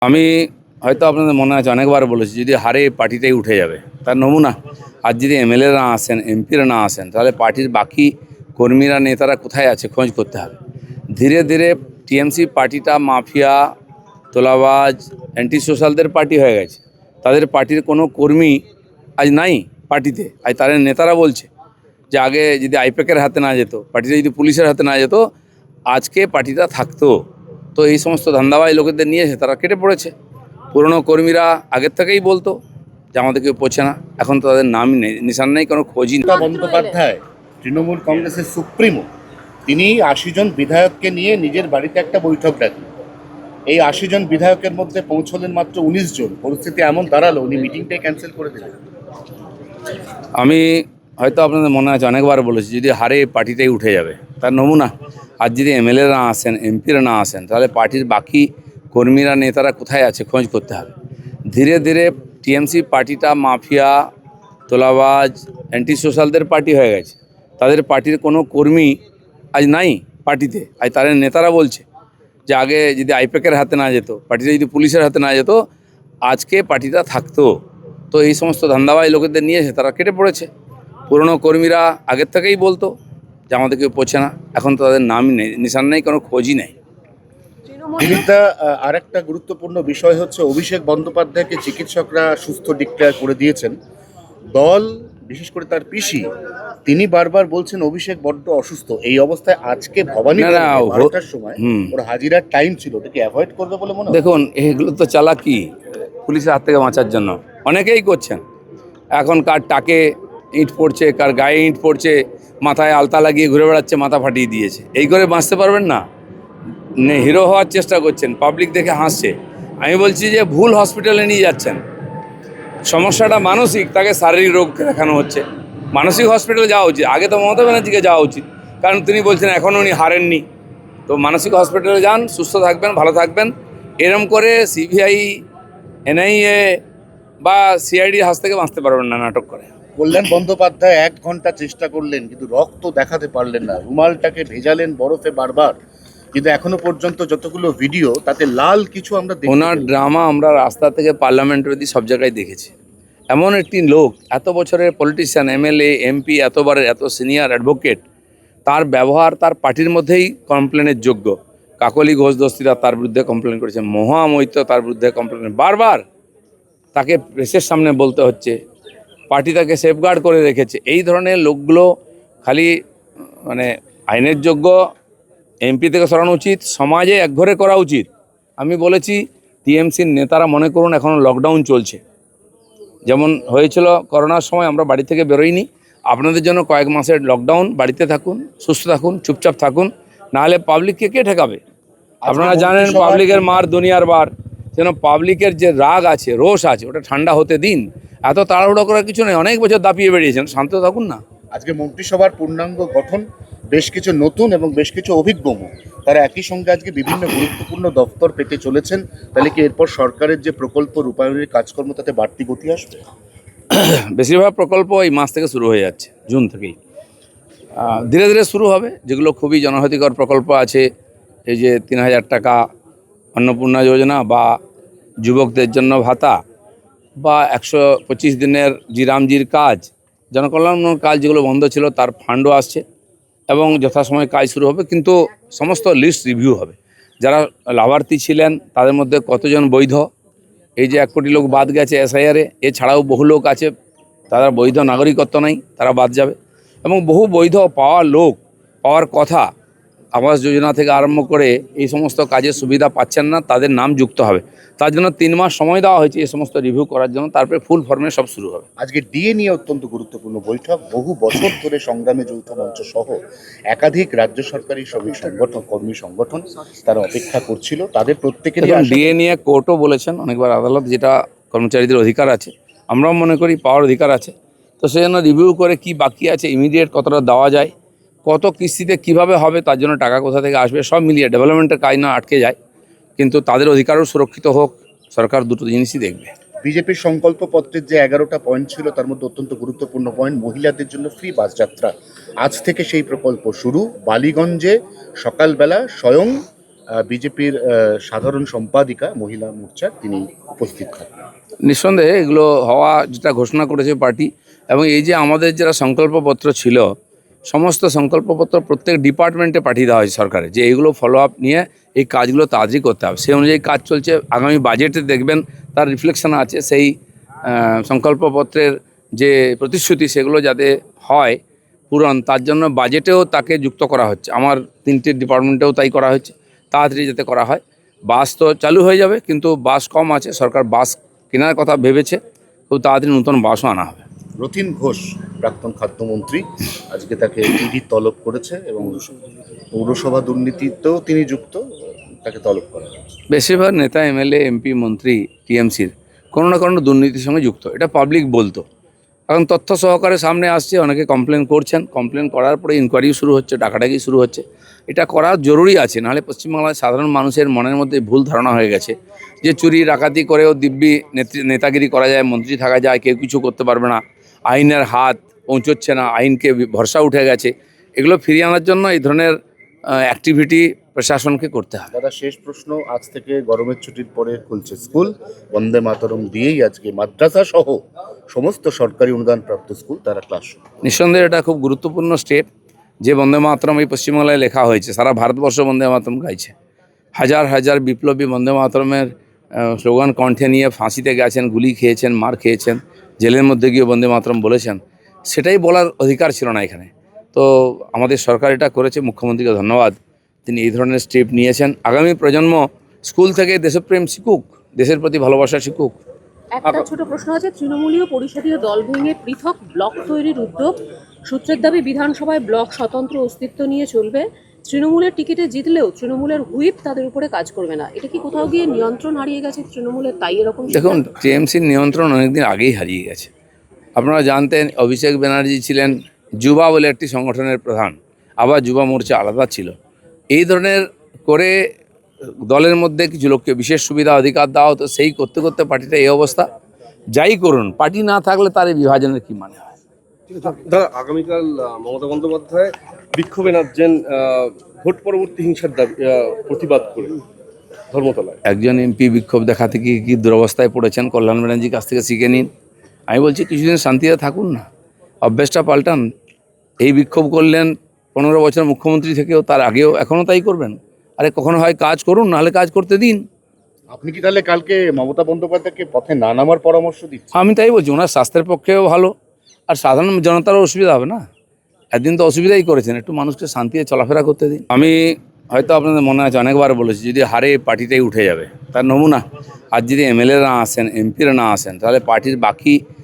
আমি হয়তো আপনাদের মনে আছে অনেকবার বলেছি, যদি হারে পার্টিটাই উঠে যাবে তার নমুনা। আর যদি এমএলএরা না আসেন, এমপিরা না আসেন, তাহলে পার্টির বাকি কর্মীরা নেতারা কোথায় আছে খোঁজ করতে হবে। ধীরে ধীরে টিএমসি পার্টিটা মাফিয়া, তোলাবাজ, অ্যান্টি সোশ্যালদের পার্টি হয়ে গেছে। তাদের পার্টির কোনো কর্মী আজ নাই পার্টিতে। আজ তাদের নেতারা বলছে যে আগে যদি আইপ্যাকের হাতে না যেত, পার্টিটা যদি পুলিশের হাতে না যেত, আজকে পার্টিটা থাকতো। তো এই সমস্ত ধান্দাবাজ লোকেদের নিয়েছে, তারা কেটে পড়েছে। পুরনো কর্মীরা আগের থেকেই বলতো যে আমাদের কেউ পড়ছে না, এখন তো তাদের নামই নেই, নিশান নেই, কোনো খোঁজই নেই। মমতা বন্দ্যোপাধ্যায় তৃণমূল কংগ্রেসের সুপ্রিমো, তিনি ৮০ জন বিধায়ককে নিয়ে নিজের বাড়িতে একটা বৈঠক ডাকলেন। এই ৮০ জন বিধায়কের মধ্যে পৌঁছলেন মাত্র ১৯ জন। পরিস্থিতি এমন দাঁড়ালো উনি মিটিংটাই ক্যান্সেল করে দিলেন। আমি হয়তো আপনাদের মনে আছে অনেকবার বলেছি, যদি হারে পার্টিটাই উঠে যাবে তার নমুনা। আর যদি এমএলএরা না আসেন, এমপিরা না আসেন, তাহলে পার্টির বাকি কর্মীরা নেতারা কোথায় আছে খোঁজ করতে হবে। ধীরে ধীরে টিএমসি পার্টিটা মাফিয়া, তোলাবাজ, অ্যান্টি সোশ্যালদের পার্টি হয়ে গেছে। তাদের পার্টির কোনো কর্মী আজ নাই পার্টিতে। আজ তাদের নেতারা বলছে যে আগে যদি আইপ্যাকের হাতে না যেত, পার্টিটা যদি পুলিশের হাতে না যেত, আজকে পার্টিটা থাকতো। তো এই সমস্ত ধান্দাবাজ লোকেদের নিয়েছে, তারা কেটে পড়েছে। পুরনো কর্মীরা আগের থেকেই বলতো যে আমাদের কেউ পড়ছে না, এখন তো তাদের নামই নেই, নিশান নেই, কোনো খোঁজই নেই। দিলীপদা, আরেকটা গুরুত্বপূর্ণ বিষয় হচ্ছে অভিষেক বন্দ্যোপাধ্যায়কে চিকিৎসকরা সুস্থ ডিক্লেয়ার করে দিয়েছেন। দল, বিশেষ করে তার পিসি, তিনি বারবার বলছেন অভিষেক বড্ড অসুস্থ। এই অবস্থায় আজকে ভবানী 12টার সময় ওর হাজিরার টাইম ছিল, ওটাকে অ্যাভয়েড করবে বলে মনে হয়? দেখুন, এগুলো তো চালাকি পুলিশের হাত থেকে বাঁচার জন্য অনেকেই করছেন। এখন কার টাকে ইঁট পড়ছে, কার গায়ে ইঁট পড়ছে, মাথায় আলতা লাগিয়ে ঘুরে বেড়াচ্ছে, মাথা ফাটিয়ে দিয়েছে। এই করে বাঁচতে পারবেন না। হিরো হওয়ার চেষ্টা করছেন, পাবলিক দেখে হাসছে। আমি বলছি যে ভুল হসপিটালে নিয়ে যাচ্ছেন। সমস্যাটা মানসিক, তাকে শারীরিক রোগ দেখানো হচ্ছে। মানসিক হসপিটালে যাওয়া উচিত। আগে তো মমতা ব্যানার্জিকে যাওয়া উচিত, কারণ তিনি বলছেন এখনও উনি হারেননি। তো মানসিক হসপিটালে যান, সুস্থ থাকবেন, ভালো থাকবেন। এরম করে সিবিআই, এনআইএ বা সিআইডির হাত থেকে বাঁচতে পারবেন না নাটক করে। কল্যাণ বন্দ্যোপাধ্যায় ১ ঘন্টা চেষ্টা করলেন, কিন্তু রক্ত দেখাতে পারলেন না। রুমালটাকে ভেজালেন বরফে বারবার, কিন্তু এখনো পর্যন্ত যতগুলো ভিডিও, তাতে লাল কিছু আমরা দেখি। ওনার ড্রামা আমরা রাস্তা থেকে পার্লামেন্ট অবধি সব জায়গায় দেখেছি। এমন একটি লোক, এত বছরের পলিটিশিয়ান, এমএলএ, এমপি, এতবারের এত সিনিয়র অ্যাডভোকেট, তার ব্যবহার তার পার্টির মধ্যেই কমপ্লেনের যোগ্য। কাকলি ঘোষ দস্তিরা তার বিরুদ্ধে কমপ্লেন করেছে, মহামৈত্র তার বিরুদ্ধে কমপ্লেন, বারবার তাকে প্রেসের সামনে বলতে হচ্ছে। পার্টি তাকে সেফগার্ড করে রেখেছে। এই ধরনের লোকগুলো খালি মানে আইনের যোগ্য এমপি থেকে সরানো উচিত, সমাজে একঘরে করা উচিত। আমি বলেছি টিএমসির নেতারা মনে করুন এখনও লকডাউন চলছে, যেমন হয়েছিল করোনার সময়, আমরা বাড়ি থেকে বেরোইনি। আপনাদের জন্য কয়েক মাসের লকডাউন, বাড়িতে থাকুন, সুস্থ থাকুন, চুপচাপ থাকুন, নাহলে পাবলিককে কে ঠেকাবে? আপনারা জানেন পাবলিকের মার দুনিয়ার বার। যেন পাবলিকের যে রাগ আছে, রোষ আছে, ওটা ঠান্ডা হতে দিন। এত তাড়াহুড়ো করার কিছু নেই, অনেক বছর দাপিয়ে বেরিয়েছেন, শান্ত থাকুন না। আজকে মন্ত্রিসভার পূর্ণাঙ্গ গঠন, বেশ কিছু নতুন এবং বেশ কিছু অভিজ্ঞ মুখ, তারা একই সঙ্গে আজকে বিভিন্ন গুরুত্বপূর্ণ দপ্তর পেতে চলেছেন। তাহলে কি এরপর সরকারের যে প্রকল্প রূপায়ণের কাজকর্ম, তাতে বাড়তি গতি আসবে? বেশিরভাগ প্রকল্প এই মাস থেকে শুরু হয়ে যাচ্ছে, জুন থেকেই ধীরে ধীরে শুরু হবে। যেগুলো খুবই জনহিতকর প্রকল্প আছে, এই যে ৩,০০০ টাকা অন্নপূর্ণা যোজনা, বা যুবকদের জন্য ভাতা, বা ১২৫ দিনের জিরামজির কাজ, জনকল্যাণমূলক কাজ যেগুলো বন্ধ ছিল তার ফান্ডও আসছে, এবং যথাসময়ে কাজ শুরু হবে। কিন্তু সমস্ত লিস্ট রিভিউ হবে। যারা লাভার্থী ছিলেন তাদের মধ্যে কতজন বৈধ, এই যে ১ কোটি লোক বাদ গেছে এসআইআরে, এছাড়াও বহু লোক আছে তারা বৈধ নাগরিকত্ব নাই, তারা বাদ যাবে। এবং বহু বৈধ পাওয়া লোক, পাওয়ার কথা, আবাস যোজনা থেকে আরম্ভ করে এই সমস্ত কাজের সুবিধা পাচ্ছেন না, তাদের নাম যুক্ত হবে। তার জন্য ৩ মাস সময় দেওয়া হয়েছে এই সমস্ত রিভিউ করার জন্য, তারপরে ফুল ফর্মে সব শুরু হবে। আজকে ডিএ নিয়ে অত্যন্ত গুরুত্বপূর্ণ বৈঠক। বহু বছর ধরে সংগ্রামে যৌথ মঞ্চ সহ একাধিক রাজ্য সরকারি শ্রমিক সংগঠন, কর্মী সংগঠন তারা অপেক্ষা করছিল। তাদের প্রত্যেকেরই ডিএ নিয়ে কোর্টও বলেছেন অনেকবার, আদালত, যেটা কর্মচারীদের অধিকার আছে, আমরাও মনে করি পাওয়ার অধিকার আছে। তো সেজন্য রিভিউ করে কি বাকি আছে, ইমিডিয়েট কতটা দেওয়া যায়, কত কিস্তিতে কিভাবে হবে, তার জন্য টাকা কোথা থেকে আসবে, সব মিলিয়ে ডেভেলপমেন্টের কাজ না আটকে যায়, কিন্তু তাদের অধিকারও সুরক্ষিত হোক, সরকার দুটো জিনিসই দেখবে। বিজেপির সংকল্পপত্রের যে 11টা পয়েন্ট ছিল, তার মধ্যে অত্যন্ত গুরুত্বপূর্ণ পয়েন্ট মহিলাদের জন্য ফ্রি বাস যাত্রা। আজ থেকে সেই প্রকল্প শুরু। বালিগঞ্জে সকালবেলা স্বয়ং বিজেপির সাধারণ সম্পাদিকা মহিলা মোর্চার তিনি উপস্থিত থাকবেন। নিঃসন্দেহে এগুলো হওয়া যেটা ঘোষণা করেছে পার্টি, এবং এই যে আমাদের যারা সংকল্পপত্র ছিল, সমস্ত সংকল্পপত্র প্রত্যেক ডিপার্টমেন্টে পাঠিয়ে দেওয়া হয়েছে সরকারে, যে এইগুলো ফলো আপ নিয়ে এই কাজগুলো তাড়াতাড়ি করতে হবে। সেই অনুযায়ী কাজ চলছে। আগামী বাজেটে দেখবেন তার রিফ্লেকশন আছে, সেই সংকল্পপত্রের যে প্রতিশ্রুতি সেগুলো যাতে হয় পূরণ, তার জন্য বাজেটেও তাকে যুক্ত করা হচ্ছে। আমার 3টে ডিপার্টমেন্টেও তাই করা হচ্ছে, তাড়াতাড়ি যাতে করা হয়। বাস তো চালু হয়ে যাবে, কিন্তু বাস কম আছে, সরকার বাস কেনার কথা ভেবেছে, খুব তাড়াতাড়ি নতুন বাসও আনা হবে। রতিন ঘোষ প্রাক্তন খাদ্যমন্ত্রী, আজকে তাকে ইডি তলব করেছে এবং পৌরসভা দুর্নীতিতেও তিনি যুক্ত, তাকে তলব করা হয়েছে। বেশিরভাগ নেতা, এমএলএ, এমপি, মন্ত্রী টিএমসির কোনো না কোনো দুর্নীতির সঙ্গে যুক্ত, এটা পাবলিক বলতো। এখন তথ্য সহকারে সামনে আসছে, অনেকে কমপ্লেন করছেন, কমপ্লেন করার পরে ইনকোয়ারি শুরু হচ্ছে, ডাকাডাকি শুরু হচ্ছে। এটা করা জরুরি আছে, নাহলে পশ্চিমবাংলার সাধারণ মানুষের মনের মধ্যে ভুল ধারণা হয়ে গেছে যে চুরি ডাকাতি করেও দিব্যি নেতাগিরি করা যায়, মন্ত্রী থাকা যায়, কেউ কিছু করতে পারবে না, আইনের হাত পৌঁছচ্ছে না, আইনকে ভরসা উঠে গেছে। এগুলো ফিরিয়ে আনার জন্য এই ধরনের অ্যাক্টিভিটি প্রশাসনকে করতে হবে। দাদা, শেষ প্রশ্ন, আজ থেকে গরমের ছুটির পরে খুলছে স্কুল, বন্দে মাতরম দিয়েই আজকে মাদ্রাসা সহ সমস্ত সরকারি অনুদানপ্রাপ্ত স্কুল তারা ক্লাস শুরু। নিঃসন্দেহে এটা খুব গুরুত্বপূর্ণ স্টেপ, যে বন্দে মাতরম এই পশ্চিমবাংলায় লেখা হয়েছে, সারা ভারতবর্ষ বন্দে মাতরম গাইছে। হাজার হাজার বিপ্লবী বন্দে মাতরমের স্লোগান কণ্ঠে নিয়ে ফাঁসিতে গেছেন, গুলি খেয়েছেন, মার খেয়েছেন, জেলের মধ্যে গিয়ে বন্দে মাতরম বলেছেন। সেটাই বলার অধিকার ছিল না এখানে। তো আমাদের সরকার এটা করেছে, মুখ্যমন্ত্রীকে ধন্যবাদ, তিনি এই ধরনের স্টেপ নিয়েছেন। আগামী প্রজন্ম স্কুল থেকে দেশপ্রেম শিখুক, দেশের প্রতি ভালোবাসা শিখুক। একটা ছোট প্রশ্ন আছে, তৃণমূলীয় পরিষদীয় দল ভেঙে পৃথক ব্লক তৈরির উদ্যোগ, সূত্রের দাবি বিধানসভায় ব্লক স্বতন্ত্র অস্তিত্ব নিয়ে চলবে, তৃণমূলের টিকিটে জিতলেও তৃণমূলের হুইপ তাদের উপরে কাজ করবে না। এটা কি কোথাও গিয়ে নিয়ন্ত্রণ হারিয়ে গেছে তৃণমূলের, তাই এরকম? দেখুন, টিএমসির নিয়ন্ত্রণ অনেকদিন আগেই হারিয়ে গেছে। আপনারা জানতেন অভিষেক ব্যানার্জি ছিলেন যুবা বলে একটি সংগঠনের প্রধান, আবার যুবা মোর্চা আলাদা ছিল। এই ধরনের করে দলের মধ্যে কিছু লোককে বিশেষ সুবিধা অধিকার দেওয়া হতো, সেই করতে করতে পার্টিটা এই অবস্থা। যাই করুন, পার্টি না থাকলে তার এই বিভাজনের কী মানে হয়? দাদা, আগামীকাল মমতা বন্দ্যোপাধ্যায় বিক্ষোভে নামছেন ভোট পরবর্তী হিংসার দাবি প্রতিবাদ করে ধর্মতলায়। একজন এমপি বিক্ষোভ দেখাতে কি দুরবস্থায় পড়েছেন, কল্যাণ ব্যানার্জির কাছ থেকে শিখে নিন। আমি বলছি কিছুদিন শান্তিতে থাকুন না, অভ্যেসটা পাল্টান। এই বিক্ষোভ করলেন 15 বছর মুখ্যমন্ত্রী থেকেও, তার আগেও, এখনও তাই করবেন। আরে কখনো হয় কাজ করুন, নাহলে কাজ করতে দিন। আপনি কি তাহলে কালকে মমতা বন্দ্যোপাধ্যায়কে পথে না নামার পরামর্শ দিচ্ছেন? আমি তাই বলছি, ওনার স্বাস্থ্যের পক্ষেও ভালো, আর সাধারণ জনতারও অসুবিধা হবে না। একদিন তো অসুবিধাই করেছেন, একটু মানুষকে শান্তিতে চলাফেরা করতে দিন। আমি হয়তো আপনাদের মনে আছে অনেকবার বলেছি, যদি হারে পার্টিটাই উঠে যাবে, তার নমুনা। আর যদি এমএলএরা না আসেন, এমপিরা না আসেন, তাহলে পার্টির বাকি